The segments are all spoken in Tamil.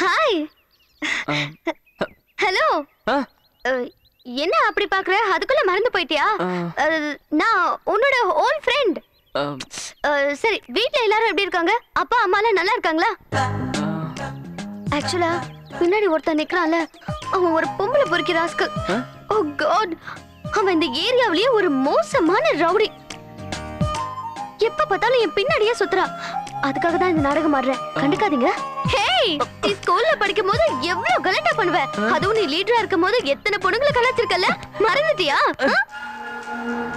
ஹாய். ஹலோ. என்ன அப்படி பாக்குற? அதுக்குள்ள மறந்து போயிட்டியா? நான் உன்னோட ஓல்ட் ஃப்ரெண்ட். சரி, வீட்ல எல்லாரும் எப்படி இருக்காங்க? அப்பா அம்மா எல்லாம் நல்லா இருக்காங்களா? ஆக்சுவலா பின்னாடி ஒருத்தன் நிக்கறான்ல, அவன் ஒரு பொம்பளை பொறுக்கி ராஸ்கு. ஓ காட், அவன் இந்த ஏரியாவிலேயே ஒரு மோசமான ரவுடி. எப்ப பார்த்தாலும் என் பின்னாடியே சுத்துறா. அதுக்காக தான் இந்த நாடகம் ஆடுறேன், கண்டுக்காதீங்க. ஹேய், நீ ஸ்கூல்ல படிக்கும்போது எவ்வளவு கலாட்டா பண்ணுவ. அதுவும் நீ லீடரா இருக்கும்போது எத்தனை பொண்ணுங்களை கலாச்சிருக்கல, மறந்துட்டியா?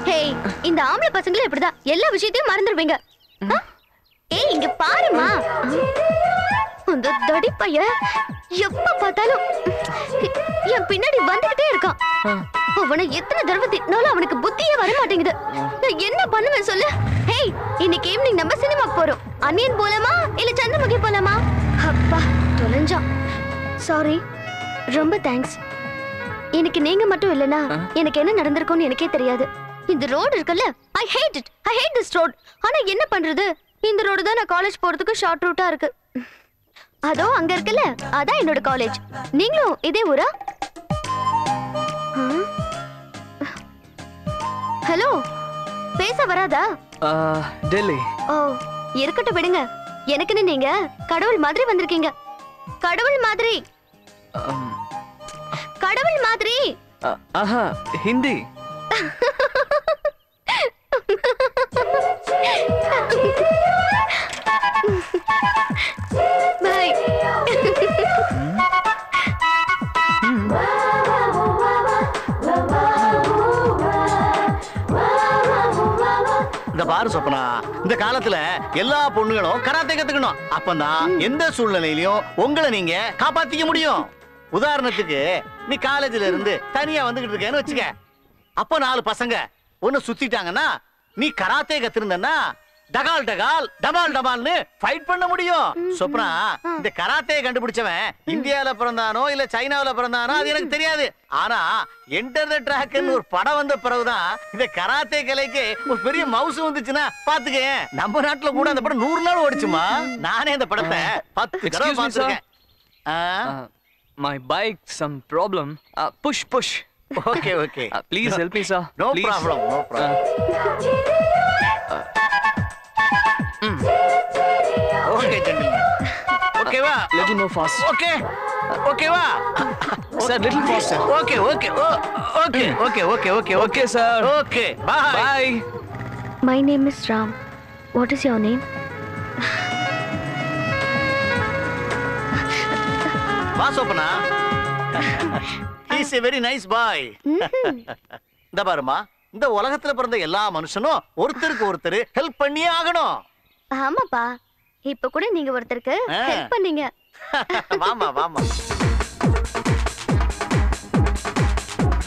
ஹேய், இந்த ஆம்பளை பசங்களே இப்படிதான், எல்லா விஷயத்தையும் மறந்துடுவீங்க. ஏய், இங்க பாருமா, அந்த தடி பையன் எப்ப பார்த்தாலும் என் பின்னாடி வந்துகிட்டே இருக்கான். அவனை எத்தனை தடவை திட்டினாலும் அவனுக்கு புத்தியே வர மாட்டேங்குது. நான் என்ன பண்ணுவேன் சொல்லு? ஹேய், இன்னைக்கு ஈவினிங் நம்ம சினிமாக்கு போறோம். அன்னியன் போலாமா இல்ல சந்திரமுகி போலாமா? அப்பா தொலைஞ்சான். சாரி, ரொம்ப தேங்க்ஸ். எனக்கு நீங்க மட்டும் இல்லனா எனக்கு என்ன நடந்திருக்கும்னு எனக்கே தெரியாது. இந்த ரோடு இருக்குல்ல, I hate it. I hate this road. ஆனா என்ன பண்றது, இந்த ரோடு தான் நான் காலேஜ் போறதுக்கு ஷார்ட் ரூட்டா இருக்கு. அதோ அங்க இருக்குல்ல, அதான் என்னோட காலேஜ். நீங்களும் இதே ஊரா? ஹலோ, பேச வராதா? டெல்லி. ஓ, இருக்கட்டும் விடுங்க. எனக்குன்னு நீங்க கடவுள் மாதிரி வந்திருக்கீங்க. கடவுள் மாதிரி. கடவுள் மாதிரி. ஆஹா, ஹிந்தி. பை. இந்த பாரு சொப்பனா, இந்த காலத்துல எல்லா பொண்ணுகளும் கராத்தே கத்துக்கணும். அப்பதான் எந்த சூழ்நிலையிலயும் உங்களை நீங்க காப்பாத்திக்க முடியும். உதாரணத்துக்கு, நீ காலேஜ்ல இருந்து தனியா வந்துகிட்டு இருக்கேன்னு வச்சுக்க. அப்ப 4 பசங்க ஒன்னு சுத்திட்டாங்கன்னா, நீ கராத்தே கத்துருந்தன்னா டகால் டகால் டபால் டபால்னு ஃபைட் பண்ண முடியும். சொப்னா, இந்த கராத்தே கண்டுபிடிச்சவன் இந்தியால பிறந்தானோ இல்ல சைனாவில பிறந்தானோ அது எனக்கு தெரியாது. ஆனா என்டர் தி ட்ராக்னு ஒரு படம் வந்த பிறகுதான் இந்த கராத்தே கலைக்கு ஒரு பெரிய மவுசு வந்துச்சுன்னா பாத்துக்க. நம்ம நாட்டுல கூட அந்த படம் 100 நாள் ஓடிச்சுமா. நானே அந்த படத்தை 10 தடவை பார்த்திருக்கேன். My bike some problem. Push. Okay. Please help me, sir. No Please. problem. Okay, gentlemen. Okay, va? Little more fast. Okay, va? Sir, little faster. Okay. Okay, sir. Okay, bye. My name is Ram. What is your name? Va, Sopana. He's a very nice boy. இந்த பாருமா, இந்த உலகத்துல பிறந்த எல்லா மனுஷனும் ஒருத்தருக்கு ஒருத்தர் ஹெல்ப் பண்ணியே ஆகணும். ஆமாப்பா, இப்ப கூட நீங்க ஒருத்தருக்கு ஹெல்ப் பண்ணீங்க. வாமா.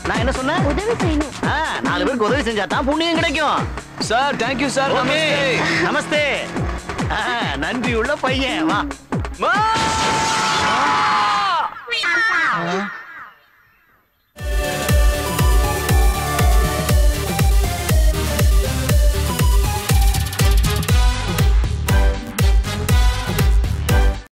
நான் என்ன சொன்னேன்? உதவி செய்யணும். 4 பேருக்கு உதவி செஞ்சா தான் புண்ணியம் கிடைக்கும். Sir, thank you, sir. நமஸ்தே. நன்றி உள்ள பையன். வா.